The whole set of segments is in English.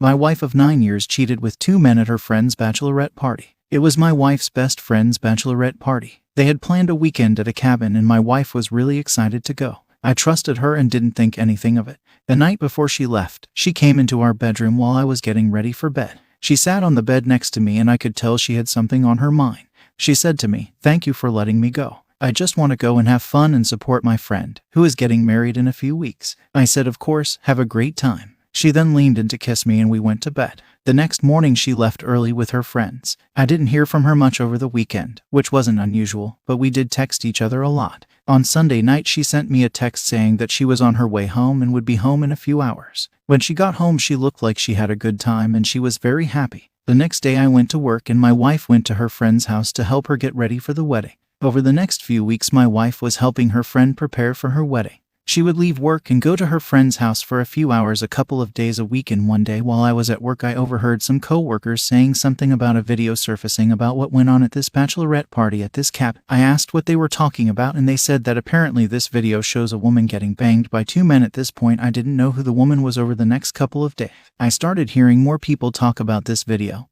My wife of 9 years cheated with 2 men at her friend's bachelorette party. It was my wife's best friend's bachelorette party. They had planned a weekend at a cabin and my wife was really excited to go. I trusted her and didn't think anything of it. The night before she left, she came into our bedroom while I was getting ready for bed. She sat on the bed next to me and I could tell she had something on her mind. She said to me, "Thank you for letting me go. I just want to go and have fun and support my friend, who is getting married in a few weeks." I said, "Of course, have a great time." She then leaned in to kiss me and we went to bed. The next morning she left early with her friends. I didn't hear from her much over the weekend, which wasn't unusual, but we did text each other a lot. On Sunday night she sent me a text saying that she was on her way home and would be home in a few hours. When she got home she looked like she had a good time and she was very happy. The next day I went to work and my wife went to her friend's house to help her get ready for the wedding. Over the next few weeks my wife was helping her friend prepare for her wedding. She would leave work and go to her friend's house for a few hours a couple of days a week, and one day while I was at work I overheard some co-workers saying something about a video surfacing about what went on at this bachelorette party at this cabin. I asked what they were talking about and they said that apparently this video shows a woman getting banged by 2 men. At this point I didn't know who the woman was. Over the next couple of days I started hearing more people talk about this video,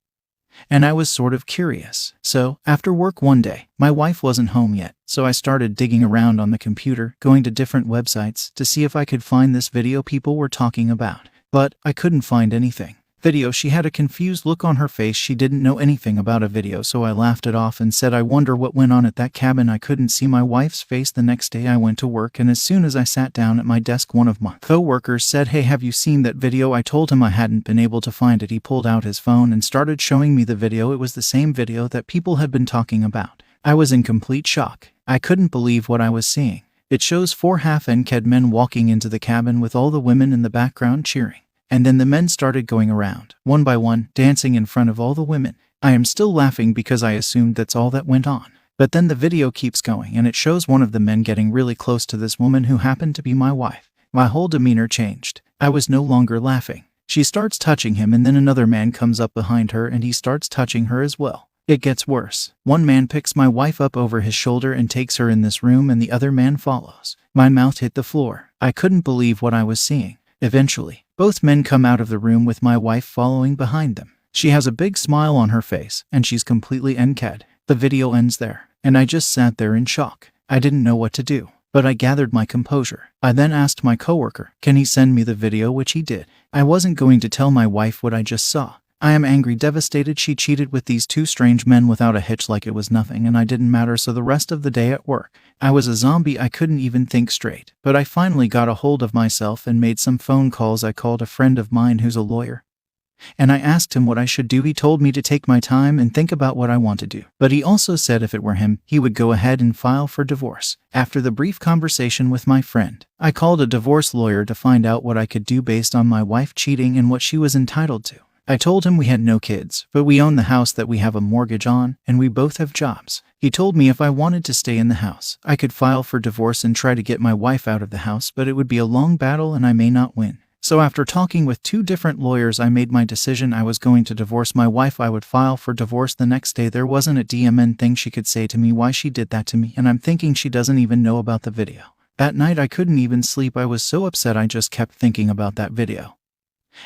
and I was sort of curious. So, after work one day, my wife wasn't home yet, so I started digging around on the computer, going to different websites to see if I could find this video people were talking about. But I couldn't find anything. Video. She had a confused look on her face. She didn't know anything about a video, so I laughed it off and said, "I wonder what went on at that cabin." I couldn't see my wife's face. The next day I went to work and as soon as I sat down at my desk one of my co-workers said, "Hey, have you seen that video?" I told him I hadn't been able to find it. He pulled out his phone and started showing me the video. It was the same video that people had been talking about. I was in complete shock. I couldn't believe what I was seeing. It shows 4 half-naked men walking into the cabin with all the women in the background cheering. And then the men started going around, one by one, dancing in front of all the women. I am still laughing because I assumed that's all that went on. But then the video keeps going and it shows one of the men getting really close to this woman who happened to be my wife. My whole demeanor changed. I was no longer laughing. She starts touching him and then another man comes up behind her and he starts touching her as well. It gets worse. One man picks my wife up over his shoulder and takes her in this room and the other man follows. My mouth hit the floor. I couldn't believe what I was seeing. Eventually, both men come out of the room with my wife following behind them. She has a big smile on her face, and she's completely naked. The video ends there, and I just sat there in shock. I didn't know what to do, but I gathered my composure. I then asked my coworker, "Can he send me the video?" which he did. I wasn't going to tell my wife what I just saw. I am angry, devastated. She cheated with these 2 strange men without a hitch like it was nothing, and I didn't matter. So the rest of the day at work, I was a zombie. I couldn't even think straight. But I finally got a hold of myself and made some phone calls. I called a friend of mine who's a lawyer, and I asked him what I should do. He told me to take my time and think about what I want to do. But he also said if it were him, he would go ahead and file for divorce. After the brief conversation with my friend, I called a divorce lawyer to find out what I could do based on my wife cheating and what she was entitled to. I told him we had no kids, but we own the house that we have a mortgage on, and we both have jobs. He told me if I wanted to stay in the house, I could file for divorce and try to get my wife out of the house, but it would be a long battle and I may not win. So after talking with 2 different lawyers, I made my decision. I was going to divorce my wife. I would file for divorce the next day. There wasn't a DMN thing she could say to me why she did that to me, and I'm thinking she doesn't even know about the video. That night I couldn't even sleep. I was so upset. I just kept thinking about that video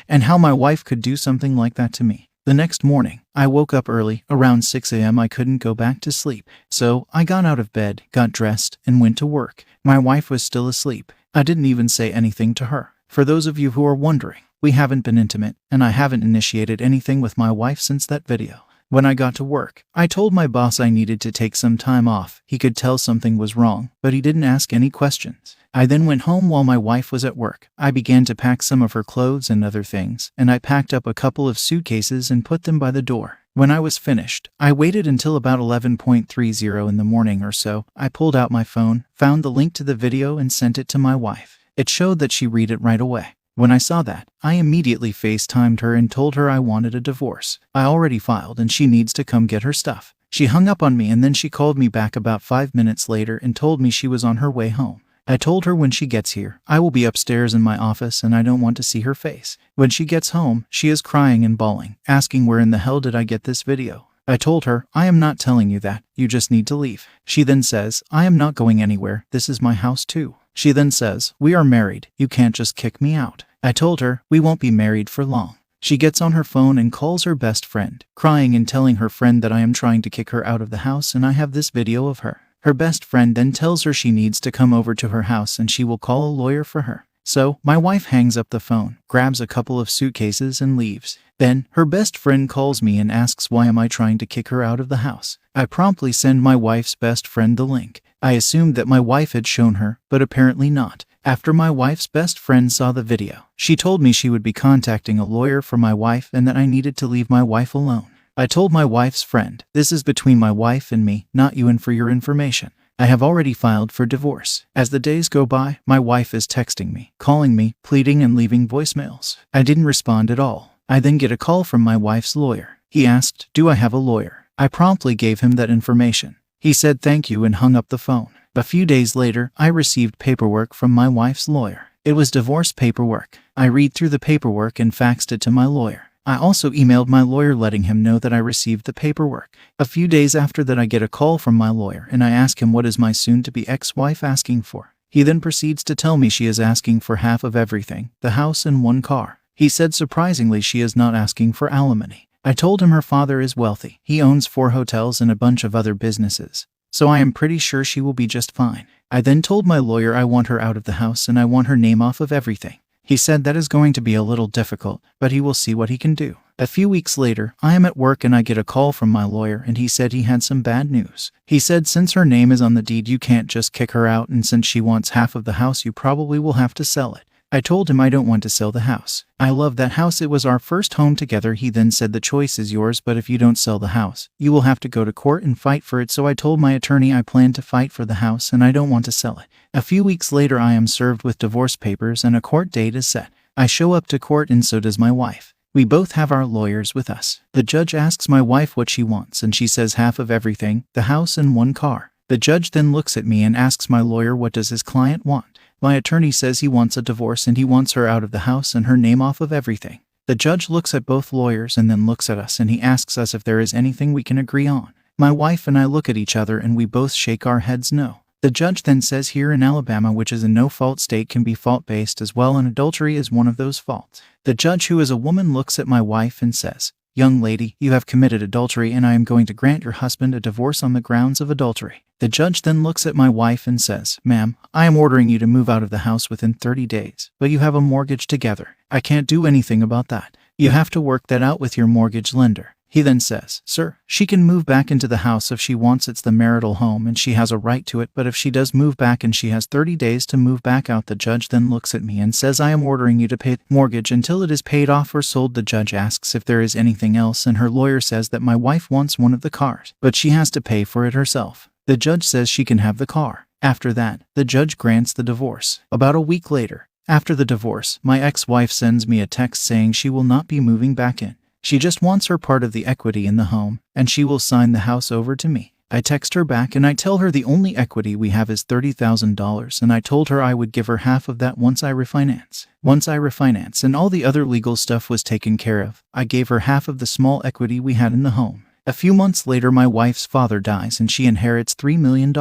and how my wife could do something like that to me. The next morning, I woke up early, around 6 a.m. I couldn't go back to sleep. So I got out of bed, got dressed, and went to work. My wife was still asleep. I didn't even say anything to her. For those of you who are wondering, we haven't been intimate, and I haven't initiated anything with my wife since that video. When I got to work, I told my boss I needed to take some time off. He could tell something was wrong, but he didn't ask any questions. I then went home while my wife was at work. I began to pack some of her clothes and other things, and I packed up a couple of suitcases and put them by the door. When I was finished, I waited until about 11:30 in the morning or so. I pulled out my phone, found the link to the video, and sent it to my wife. It showed that she read it right away. When I saw that, I immediately FaceTimed her and told her I wanted a divorce. I already filed and she needs to come get her stuff. She hung up on me and then she called me back about 5 minutes later and told me she was on her way home. I told her when she gets here, I will be upstairs in my office and I don't want to see her face. When she gets home, she is crying and bawling, asking where in the hell did I get this video. I told her, I am not telling you that, you just need to leave. She then says, I am not going anywhere, this is my house too. She then says, we are married, you can't just kick me out. I told her, we won't be married for long. She gets on her phone and calls her best friend, crying and telling her friend that I am trying to kick her out of the house and I have this video of her. Her best friend then tells her she needs to come over to her house and she will call a lawyer for her. So, my wife hangs up the phone, grabs a couple of suitcases and leaves. Then, her best friend calls me and asks why am I trying to kick her out of the house. I promptly send my wife's best friend the link. I assumed that my wife had shown her, but apparently not. After my wife's best friend saw the video, she told me she would be contacting a lawyer for my wife and that I needed to leave my wife alone. I told my wife's friend, this is between my wife and me, not you, and for your information, I have already filed for divorce. As the days go by, my wife is texting me, calling me, pleading and leaving voicemails. I didn't respond at all. I then get a call from my wife's lawyer. He asked, do I have a lawyer? I promptly gave him that information. He said thank you and hung up the phone. A few days later, I received paperwork from my wife's lawyer. It was divorce paperwork. I read through the paperwork and faxed it to my lawyer. I also emailed my lawyer letting him know that I received the paperwork. A few days after that, I get a call from my lawyer and I ask him what is my soon-to-be ex-wife asking for. He then proceeds to tell me she is asking for half of everything, the house and one car. He said surprisingly she is not asking for alimony. I told him her father is wealthy. He owns 4 hotels and a bunch of other businesses. So I am pretty sure she will be just fine. I then told my lawyer I want her out of the house and I want her name off of everything. He said that is going to be a little difficult, but he will see what he can do. A few weeks later, I am at work and I get a call from my lawyer and he said he had some bad news. He said since her name is on the deed you can't just kick her out, and since she wants half of the house you probably will have to sell it. I told him I don't want to sell the house. I love that house, it was our first home together. He then said the choice is yours, but if you don't sell the house, you will have to go to court and fight for it. So I told my attorney I plan to fight for the house and I don't want to sell it. A few weeks later I am served with divorce papers and a court date is set. I show up to court and so does my wife. We both have our lawyers with us. The judge asks my wife what she wants and she says half of everything, the house and one car. The judge then looks at me and asks my lawyer what does his client want. My attorney says he wants a divorce and he wants her out of the house and her name off of everything. The judge looks at both lawyers and then looks at us and he asks us if there is anything we can agree on. My wife and I look at each other and we both shake our heads no. The judge then says here in Alabama, which is a no-fault state, can be fault-based as well, and adultery is one of those faults. The judge, who is a woman, looks at my wife and says, young lady, you have committed adultery and I am going to grant your husband a divorce on the grounds of adultery. The judge then looks at my wife and says, ma'am, I am ordering you to move out of the house within 30 days, but you have a mortgage together. I can't do anything about that. You have to work that out with your mortgage lender. He then says, sir, she can move back into the house if she wants. It's the marital home and she has a right to it, but if she does move back and she has 30 days to move back out. The judge then looks at me and says, I am ordering you to pay the mortgage until it is paid off or sold. The judge asks if there is anything else and her lawyer says that my wife wants one of the cars, but she has to pay for it herself. The judge says she can have the car. After that, the judge grants the divorce. About a week later, after the divorce, my ex-wife sends me a text saying she will not be moving back in. She just wants her part of the equity in the home, and she will sign the house over to me. I text her back and I tell her the only equity we have is $30,000, and I told her I would give her half of that once I refinance. Once I refinance and all the other legal stuff was taken care of, I gave her half of the small equity we had in the home. A few months later, my wife's father dies and she inherits $3 million.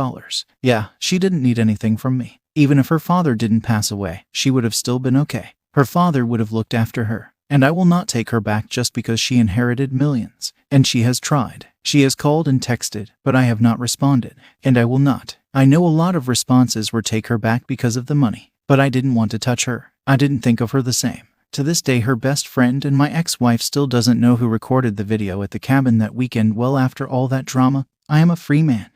Yeah, she didn't need anything from me. Even if her father didn't pass away, she would have still been okay. Her father would have looked after her. And I will not take her back just because she inherited millions. And she has tried. She has called and texted, but I have not responded. And I will not. I know a lot of responses were take her back because of the money. But I didn't want to touch her. I didn't think of her the same. To this day, her best friend and my ex-wife still doesn't know who recorded the video at the cabin that weekend. Well, after all that drama, I am a free man.